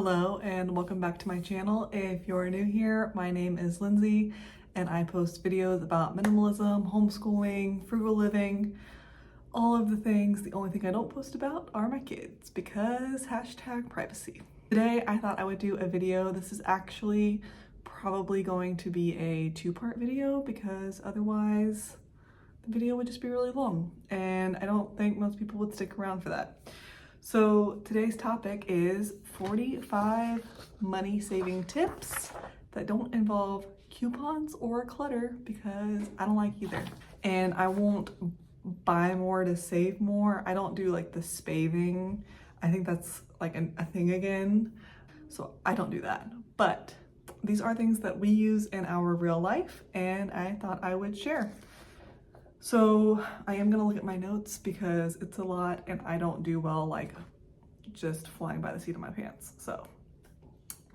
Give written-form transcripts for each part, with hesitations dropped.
Hello and welcome back to my channel. If you're new here, my name is Lindsay and I post videos about minimalism, homeschooling, frugal living, all of the things. The only thing I don't post about are my kids because #privacy. Today I thought I would do a video. This is actually probably going to be a two-part video because otherwise the video would just be really long and I don't think most people would stick around for that. So today's topic is 45 money saving tips that don't involve coupons or clutter because I don't like either. And I won't buy more to save more. I don't do like the spaving. I think that's like a thing again. So I don't do that. But these are things that we use in our real life and I thought I would share. So I am gonna look at my notes because it's a lot and I don't do well like just flying by the seat of my pants. So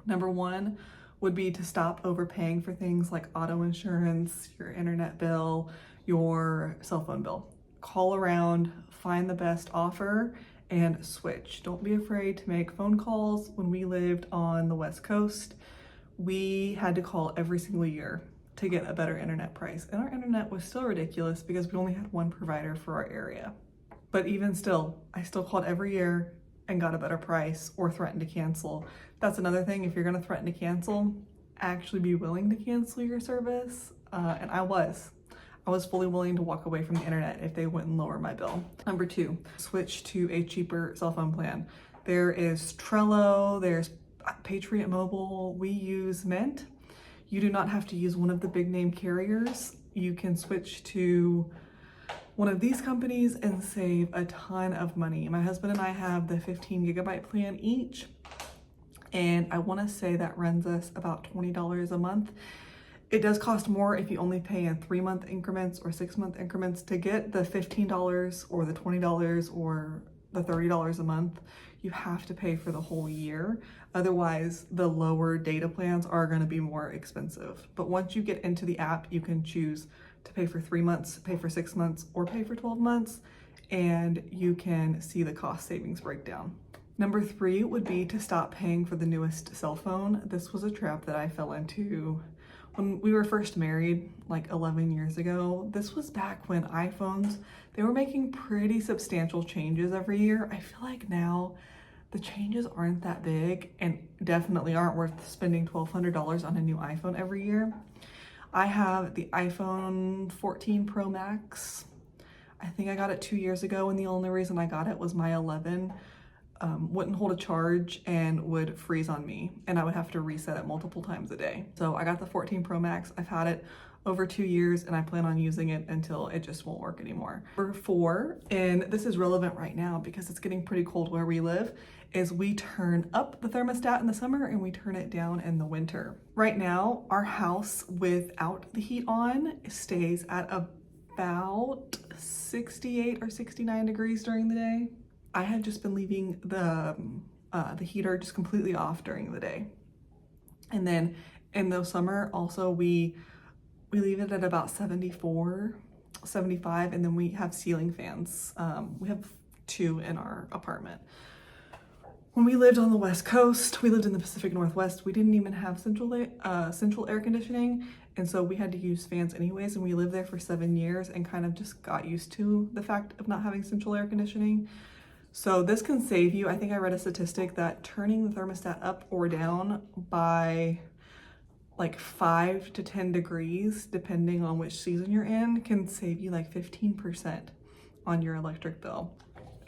number one would be to stop overpaying for things like auto insurance, your internet bill, your cell phone bill. Call around, find the best offer and switch. Don't be afraid to make phone calls. When we lived on the West Coast, we had to call every single year to get a better internet price. And our internet was still ridiculous because we only had one provider for our area. But even still, I still called every year and got a better price or threatened to cancel. That's another thing. If you're gonna threaten to cancel, actually be willing to cancel your service. And I was fully willing to walk away from the internet if they wouldn't lower my bill. Number two, switch to a cheaper cell phone plan. There is Trello, there's Patriot Mobile, we use Mint. You do not have to use one of the big name carriers. You can switch to one of these companies and save a ton of money. My husband and I have the 15 gigabyte plan each, and I wanna say that runs us about $20 a month. It does cost more if you only pay in 3-month increments or 6-month increments. To get the $15 or the $20 or the $30 a month, you have to pay for the whole year. Otherwise, the lower data plans are gonna be more expensive. But once you get into the app, you can choose to pay for 3 months, pay for 6 months, or pay for 12 months, and you can see the cost savings breakdown. Number three would be to stop paying for the newest cell phone. This was a trap that I fell into when we were first married, like 11 years ago. This was back when iPhones, they were making pretty substantial changes every year. I feel like now the changes aren't that big and definitely aren't worth spending $1,200 on a new iPhone every year. I have the iPhone 14 Pro Max. I think I got it 2 years ago and the only reason I got it was my 11 wouldn't hold a charge and would freeze on me and I would have to reset it multiple times a day. So I got the 14 Pro Max. I've had it over 2 years and I plan on using it until it just won't work anymore. Number four, and this is relevant right now because it's getting pretty cold where we live, is we turn up the thermostat in the summer and we turn it down in the winter. Right now, our house without the heat on stays at about 68 or 69 degrees during the day. I have just been leaving the heater just completely off during the day. And then in the summer also we leave it at about 74, 75, and then we have ceiling fans. We have 2 in our apartment. When we lived on the West Coast, we lived in the Pacific Northwest, we didn't even have central air conditioning, and so we had to use fans anyways, and we lived there for 7 years and kind of just got used to the fact of not having central air conditioning. So this can save you. I think I read a statistic that turning the thermostat up or down by like 5 to 10 degrees, depending on which season you're in, can save you like 15% on your electric bill.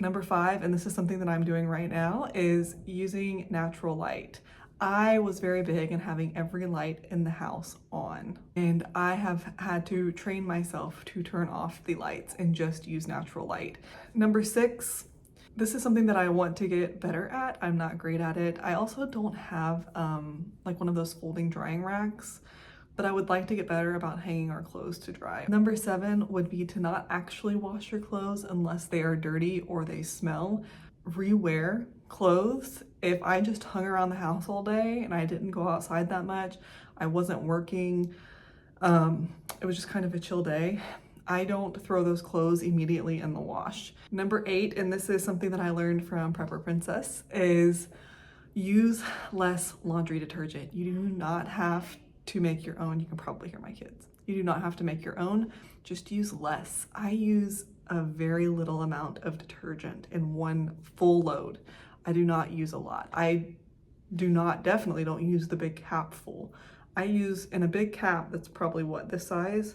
Number five, and this is something that I'm doing right now, is using natural light. I was very big in having every light in the house on, and I have had to train myself to turn off the lights and just use natural light. Number six, this is something that I want to get better at. I'm not great at it. I also don't have like one of those folding drying racks, but I would like to get better about hanging our clothes to dry. Number seven would be to not actually wash your clothes unless they are dirty or they smell. Rewear clothes. If I just hung around the house all day and I didn't go outside that much, I wasn't working, it was just kind of a chill day, I don't throw those clothes immediately in the wash. Number 8, and this is something that I learned from Prepper Princess, is Use less laundry detergent. You do not have to make your own. You can probably hear my kids. You do not have to make your own, just use less. I use a very little amount of detergent in one full load. I do not use a lot. I definitely don't use the big cap full. I use, in a big cap that's probably what, this size,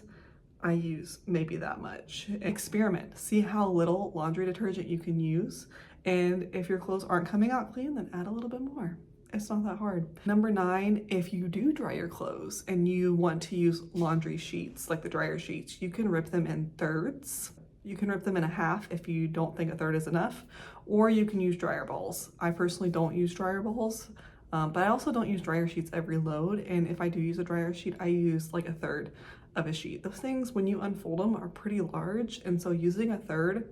I use maybe that much. Experiment, see how little laundry detergent you can use. And if your clothes aren't coming out clean, then add a little bit more. It's not that hard. Number 9, if you do dry your clothes and you want to use laundry sheets, like the dryer sheets, you can rip them in thirds. You can rip them in a half if you don't think a third is enough, or you can use dryer balls. I personally don't use dryer balls, but I also don't use dryer sheets every load. And if I do use a dryer sheet, I use like a third of a sheet. Those things, when you unfold them, are pretty large. And so using a third,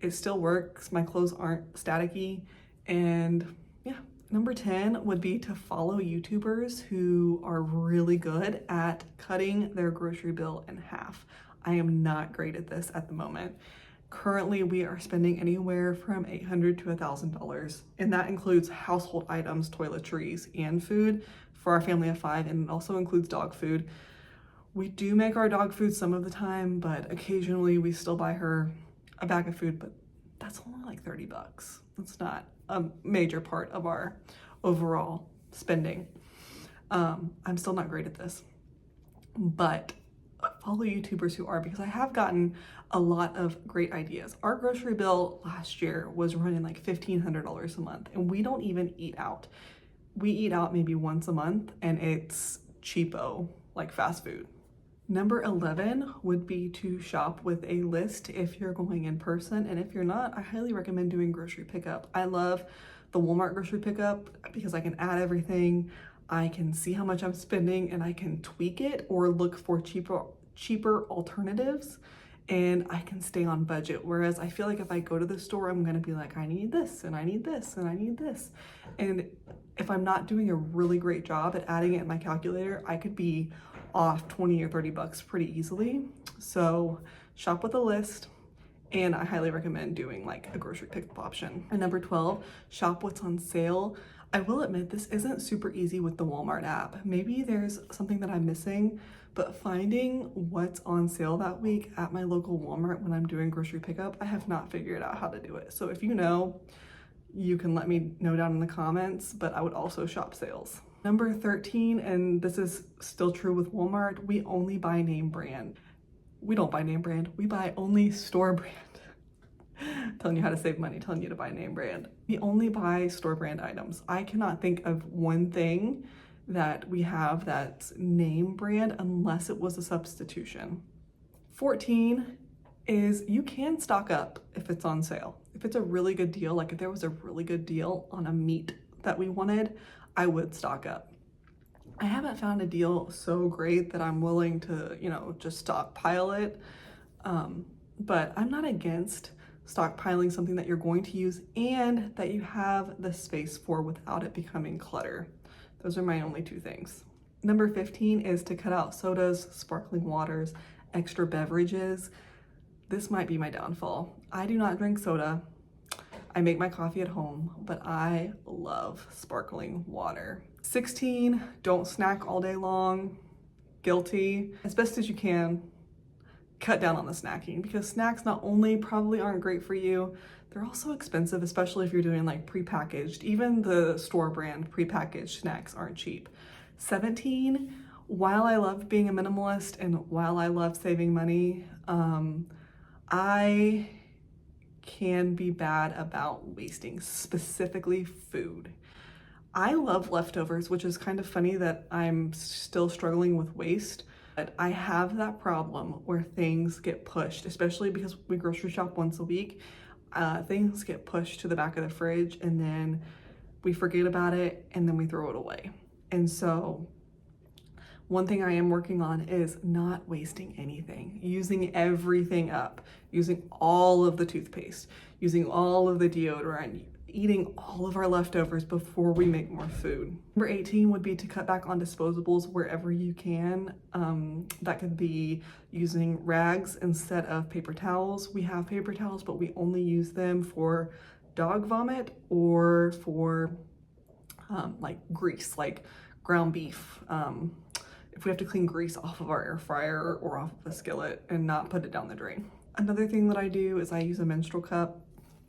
it still works. My clothes aren't staticky. And yeah. Number 10 would be to follow YouTubers who are really good at cutting their grocery bill in half. I am not great at this at the moment. Currently, we are spending anywhere from $800 to $1,000, and that includes household items, toiletries, and food for our family of 5, and it also includes dog food. We do make our dog food some of the time, but occasionally we still buy her a bag of food, but that's only like 30 bucks. That's not a major part of our overall spending. I'm still not great at this, but follow YouTubers who are, because I have gotten a lot of great ideas. Our grocery bill last year was running like $1,500 a month, and we don't even eat out. We eat out maybe once a month, and it's cheapo, like fast food. Number 11 would be to shop with a list if you're going in person, and if you're not, I highly recommend doing grocery pickup. I love the Walmart grocery pickup because I can add everything, I can see how much I'm spending, and I can tweak it or look for cheaper alternatives, and I can stay on budget. Whereas I feel like if I go to the store, I'm gonna be like, I need this, and I need this, and I need this. And if I'm not doing a really great job at adding it in my calculator, I could be off 20 or 30 bucks pretty easily. So shop with a list, and I highly recommend doing like a grocery pickup option. And number 12, shop what's on sale. I will admit this isn't super easy with the Walmart app. Maybe there's something that I'm missing, but finding what's on sale that week at my local Walmart when I'm doing grocery pickup, I have not figured out how to do it. So if you know, you can let me know down in the comments, but I would also shop sales. Number 13, and this is still true with Walmart, we only buy name brand. We don't buy name brand, we buy only store brand. Telling you how to save money, telling you to buy name brand. We only buy store brand items. I cannot think of one thing that we have that's name brand unless it was a substitution. 14 is you can stock up if it's on sale. If it's a really good deal, like if there was a really good deal on a meat that we wanted, I would stock up. I haven't found a deal so great that I'm willing to, just stockpile it. But I'm not against stockpiling something that you're going to use and that you have the space for without it becoming clutter. Those are my only 2 things. Number 15 is to cut out sodas, sparkling waters, extra beverages. This might be my downfall. I do not drink soda. I make my coffee at home, but I love sparkling water. 16, don't snack all day long. Guilty. As best as you can, cut down on the snacking, because snacks not only probably aren't great for you, they're also expensive, especially if you're doing like prepackaged. Even the store brand prepackaged snacks aren't cheap. 17, while I love being a minimalist and while I love saving money, I can be bad about wasting, specifically food. I love leftovers, which is kind of funny that I'm still struggling with waste. But I have that problem where things get pushed, especially because we grocery shop once a week. Things get pushed to the back of the fridge, and then we forget about it, and then we throw it away. And so one thing I am working on is not wasting anything, using everything up, using all of the toothpaste, using all of the deodorant, eating all of our leftovers before we make more food. Number 18 would be to cut back on disposables wherever you can. That could be using rags instead of paper towels. We have paper towels, but we only use them for dog vomit or for like grease, like ground beef. If we have to clean grease off of our air fryer or off of a skillet and not put it down the drain. Another thing that I do is I use a menstrual cup,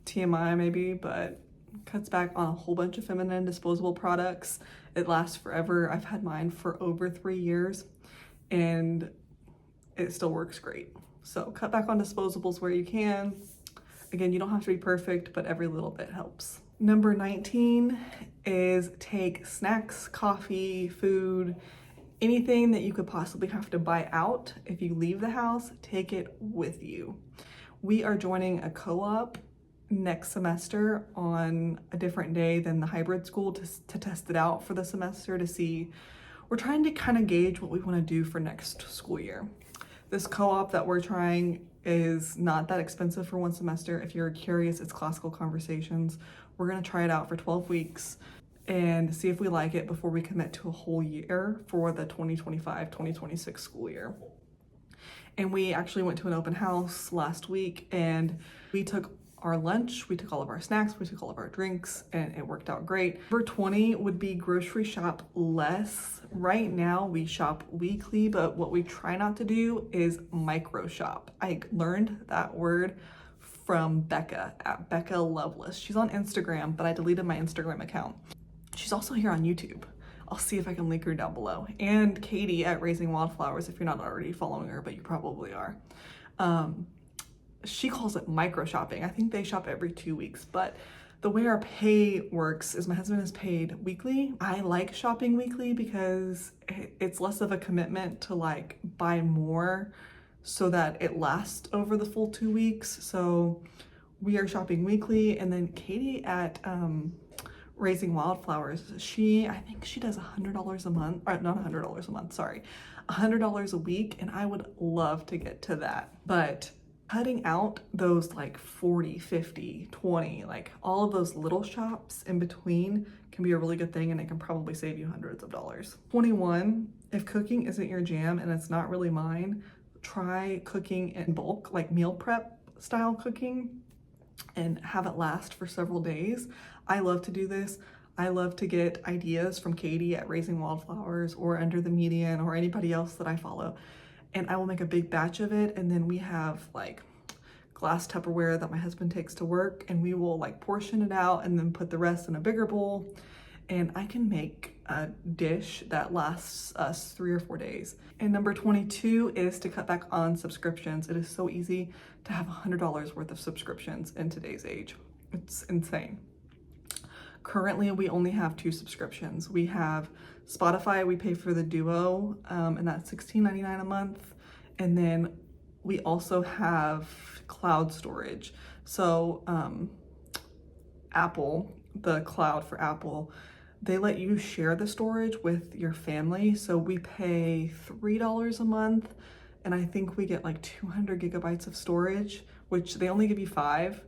TMI maybe, but cuts back on a whole bunch of feminine disposable products. It lasts forever. I've had mine for over 3 years and it still works great. So cut back on disposables where you can. Again, you don't have to be perfect, but every little bit helps. Number 19 is take snacks, coffee, food, anything that you could possibly have to buy out. If you leave the house, take it with you. We are joining a co-op next semester on a different day than the hybrid school to test it out for the semester to see. We're trying to kind of gauge what we want to do for next school year. This co-op that we're trying is not that expensive for one semester. If you're curious, it's Classical Conversations. We're going to try it out for 12 weeks and see if we like it before we commit to a whole year for the 2025-2026 school year. And we actually went to an open house last week and we took our lunch, we took all of our snacks, we took all of our drinks, and it worked out great. Number 20 would be grocery shop less. Right now we shop weekly, but what we try not to do is micro shop. I learned that word from Becca at Becca Loveless. She's on Instagram, but I deleted my Instagram account. She's also here on YouTube. I'll see if I can link her down below. And Katie at Raising Wildflowers, if you're not already following her, but you probably are. She calls it micro shopping. I think they shop every 2 weeks, but the way our pay works is my husband is paid weekly. I like shopping weekly because it's less of a commitment to like buy more so that it lasts over the full 2 weeks. So we are shopping weekly. And then Katie at Raising Wildflowers, I think she does $100 a month, or not $100 a month, sorry, $100 a week. And I would love to get to that. But cutting out those like 40, 50, 20, like all of those little shops in between can be a really good thing and it can probably save you hundreds of dollars. 21, if cooking isn't your jam and it's not really mine, try cooking in bulk, like meal prep style cooking, and have it last for several days. I love to do this. I love to get ideas from Katie at Raising Wildflowers or Under the Median or anybody else that I follow. And I will make a big batch of it. And then we have like glass Tupperware that my husband takes to work and we will like portion it out and then put the rest in a bigger bowl. And I can make a dish that lasts us 3 or 4 days. And number 22 is to cut back on subscriptions. It is so easy to have $100 worth of subscriptions in today's age. It's insane. Currently, we only have 2 subscriptions. We have Spotify, we pay for the Duo, and that's $16.99 a month. And then we also have cloud storage. So Apple, the cloud for Apple, they let you share the storage with your family. So we pay $3 a month, and I think we get like 200 gigabytes of storage, which they only give you 5.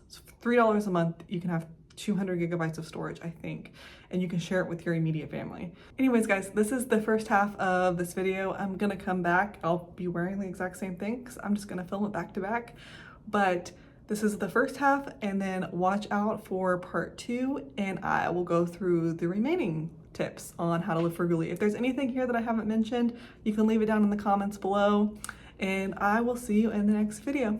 So $3 a month, you can have 200 gigabytes of storage, I think, and you can share it with your immediate family. Anyways, guys, this is the first half of this video. I'm gonna come back. I'll be wearing the exact same thing because I'm just gonna film it back to back. But this is the first half, and then watch out for part 2, and I will go through the remaining tips on how to live frugally. If there's anything here that I haven't mentioned, you can leave it down in the comments below, and I will see you in the next video.